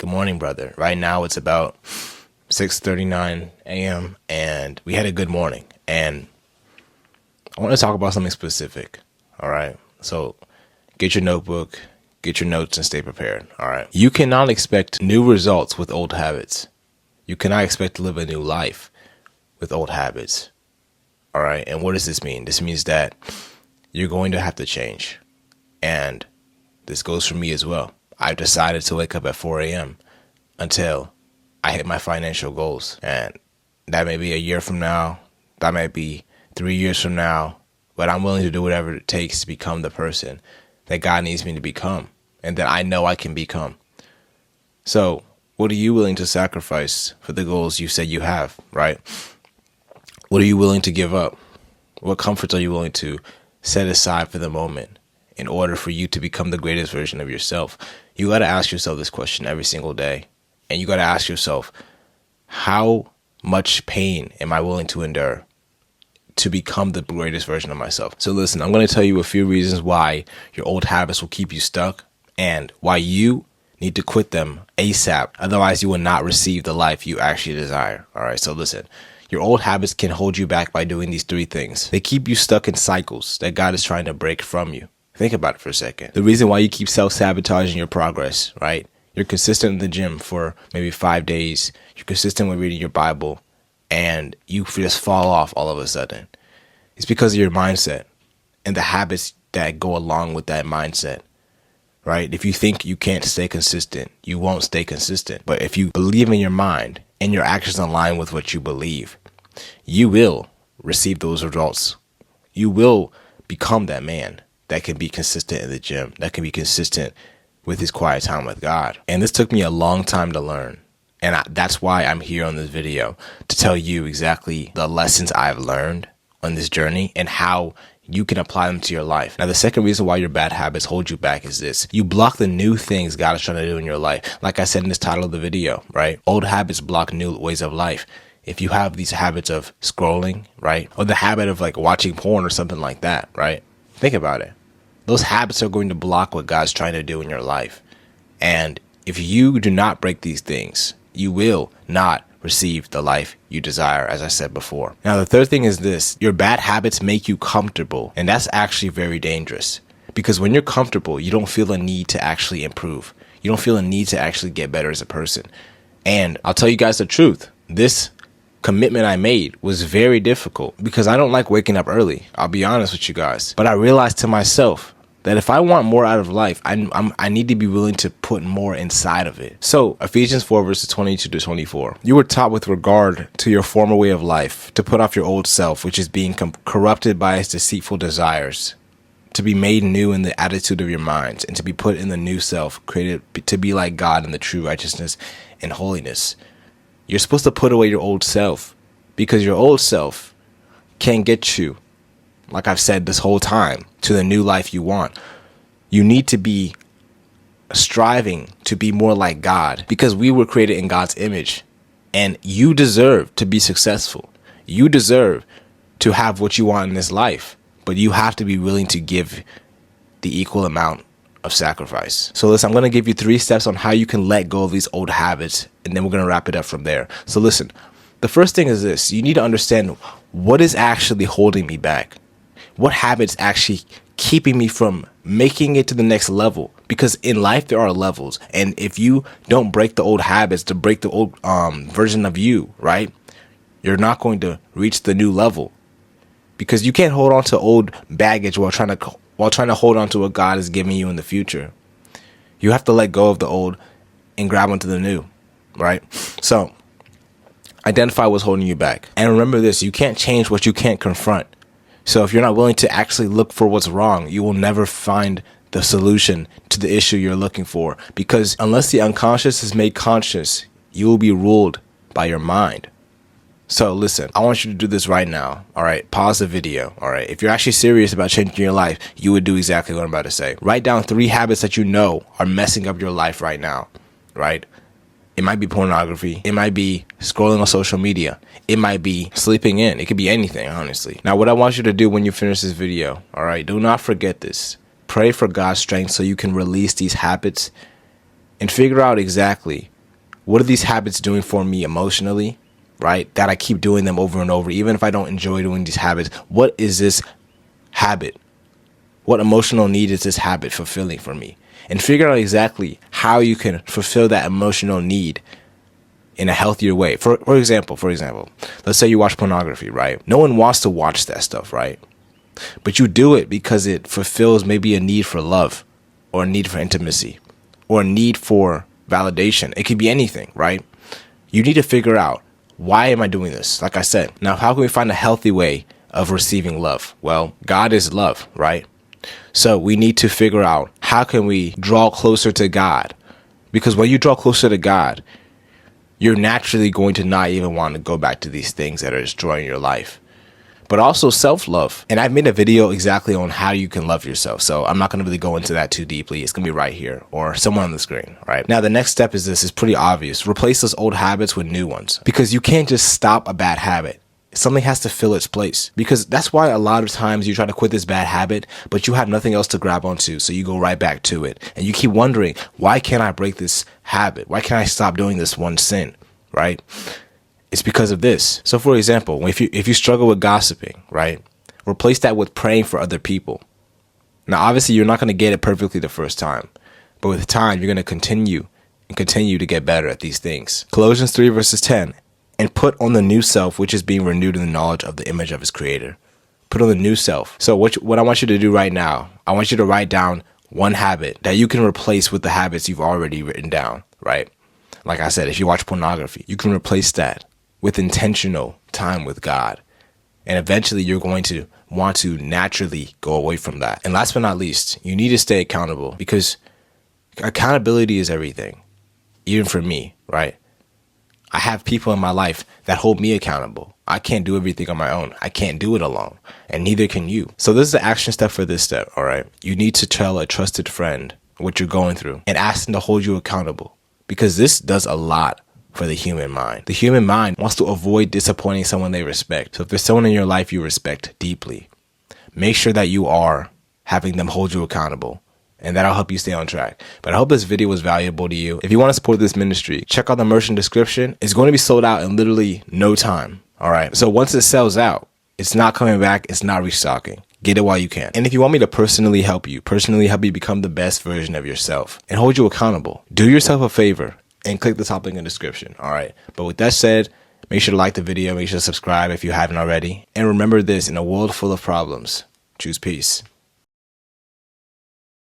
Good morning, brother. Right now it's about 6:39 a.m. and we had a good morning. And I want to talk about something specific. All right. So get your notebook, get your notes, and stay prepared. All right. You cannot expect new results with old habits. You cannot expect to live a new life with old habits. All right. And what does this mean? This means that you're going to have to change. And this goes for me as well. I've decided to wake up at 4 a.m. until I hit my financial goals. And that may be a year from now. That might be 3 years from now. But I'm willing to do whatever it takes to become the person that God needs me to become and that I know I can become. So what are you willing to sacrifice for the goals you say you have, right? What are you willing to give up? What comforts are you willing to set aside for the moment in order for you to become the greatest version of yourself? You got to ask yourself this question every single day. And you got to ask yourself, how much pain am I willing to endure to become the greatest version of myself? So listen, I'm going to tell you a few reasons why your old habits will keep you stuck and why you need to quit them ASAP. Otherwise, you will not receive the life you actually desire. All right, so listen. Your old habits can hold you back by doing these three things. They keep you stuck in cycles that God is trying to break from you. Think about it for a second. The reason why you keep self-sabotaging your progress, right? You're consistent in the gym for maybe 5 days. You're consistent with reading your Bible, and you just fall off all of a sudden. It's because of your mindset and the habits that go along with that mindset, right? If you think you can't stay consistent, you won't stay consistent. But if you believe in your mind and your actions align with what you believe, you will receive those results. You will become that man that can be consistent in the gym, that can be consistent with his quiet time with God. And this took me a long time to learn. And that's why I'm here on this video, to tell you exactly the lessons I've learned on this journey and how you can apply them to your life. Now, the second reason why your bad habits hold you back is this. You block the new things God is trying to do in your life. Like I said in this title of the video, right? Old habits block new ways of life. If you have these habits of scrolling, right? Or the habit of like watching porn or something like that, right? Think about it. Those habits are going to block what God's trying to do in your life. And if you do not break these things, you will not receive the life you desire, as I said before. Now, the third thing is this. Your bad habits make you comfortable. And that's actually very dangerous. Because when you're comfortable, you don't feel a need to actually improve. You don't feel a need to actually get better as a person. And I'll tell you guys the truth. This commitment I made was very difficult because I don't like waking up early. I'll be honest with you guys. But I realized to myself that if I want more out of life, I need to be willing to put more inside of it. So Ephesians 4 verses 22 to 24. You were taught with regard to your former way of life to put off your old self, which is being corrupted by its deceitful desires, to be made new in the attitude of your minds, and to be put in the new self, created to be like God in the true righteousness and holiness. You're supposed to put away your old self because your old self can't get you, like I've said this whole time, to the new life you want. You need to be striving to be more like God because we were created in God's image and you deserve to be successful. You deserve to have what you want in this life, but you have to be willing to give the equal amount of sacrifice. So listen, I'm going to give you 3 steps on how you can let go of these old habits, and then we're going to wrap it up from there. So listen, the first thing is this. You need to understand what is actually holding me back. What habits actually keeping me from making it to the next level? Because in life, there are levels. And if you don't break the old habits, to break the old version of you, right, you're not going to reach the new level. Because you can't hold on to old baggage while trying to hold on to what God is giving you in the future. You have to let go of the old and grab onto the new, right? So identify what's holding you back. And remember this, you can't change what you can't confront. So if you're not willing to actually look for what's wrong, you will never find the solution to the issue you're looking for. Because unless the unconscious is made conscious, you will be ruled by your mind. So listen, I want you to do this right now. All right. Pause the video. All right. If you're actually serious about changing your life, you would do exactly what I'm about to say. Write down 3 habits that you know are messing up your life right now. Right. It might be pornography. It might be scrolling on social media. It might be sleeping in. It could be anything, honestly. Now, what I want you to do when you finish this video, all right, do not forget this. Pray for God's strength so you can release these habits and figure out exactly what are these habits doing for me emotionally, right? That I keep doing them over and over, even if I don't enjoy doing these habits. What is this habit? What emotional need is this habit fulfilling for me? And figure out exactly how you can fulfill that emotional need in a healthier way. For example, let's say you watch pornography, right? No one wants to watch that stuff, right? But you do it because it fulfills maybe a need for love, or a need for intimacy, or a need for validation. It could be anything, right? You need to figure out, why am I doing this? Like I said, now how can we find a healthy way of receiving love? Well, God is love, right? So we need to figure out, how can we draw closer to God? Because when you draw closer to God, you're naturally going to not even want to go back to these things that are destroying your life. But also self-love. And I've made a video exactly on how you can love yourself. So I'm not going to really go into that too deeply. It's going to be right here or somewhere on the screen, right? Now, the next step is this. It's pretty obvious. Replace those old habits with new ones, because you can't just stop a bad habit. Something has to fill its place, because that's why a lot of times you try to quit this bad habit, but you have nothing else to grab onto. So you go right back to it and you keep wondering, why can't I break this habit? Why can't I stop doing this one sin? Right? It's because of this. So for example, if you struggle with gossiping, right? Replace that with praying for other people. Now, obviously you're not going to get it perfectly the first time, but with time, you're going to continue to get better at these things. Colossians 3 verses 10. And put on the new self, which is being renewed in the knowledge of the image of his creator. Put on the new self. So what I want you to do right now, I want you to write down one habit that you can replace with the habits you've already written down, right? Like I said, if you watch pornography, you can replace that with intentional time with God. And eventually you're going to want to naturally go away from that. And last but not least, you need to stay accountable, because accountability is everything, even for me, right? I have people in my life that hold me accountable. I can't do everything on my own. I can't do it alone, and neither can you. So this is the action step for this step, all right? You need to tell a trusted friend what you're going through and ask them to hold you accountable, because this does a lot for the human mind. The human mind wants to avoid disappointing someone they respect. So if there's someone in your life you respect deeply, make sure that you are having them hold you accountable. And that'll help you stay on track. But I hope this video was valuable to you. If you want to support this ministry, check out the merch in the description. It's going to be sold out in literally no time. All right. So once it sells out, it's not coming back. It's not restocking. Get it while you can. And if you want me to personally help you become the best version of yourself and hold you accountable, do yourself a favor and click the top link in the description. All right. But with that said, make sure to like the video. Make sure to subscribe if you haven't already. And remember this, in a world full of problems, choose peace.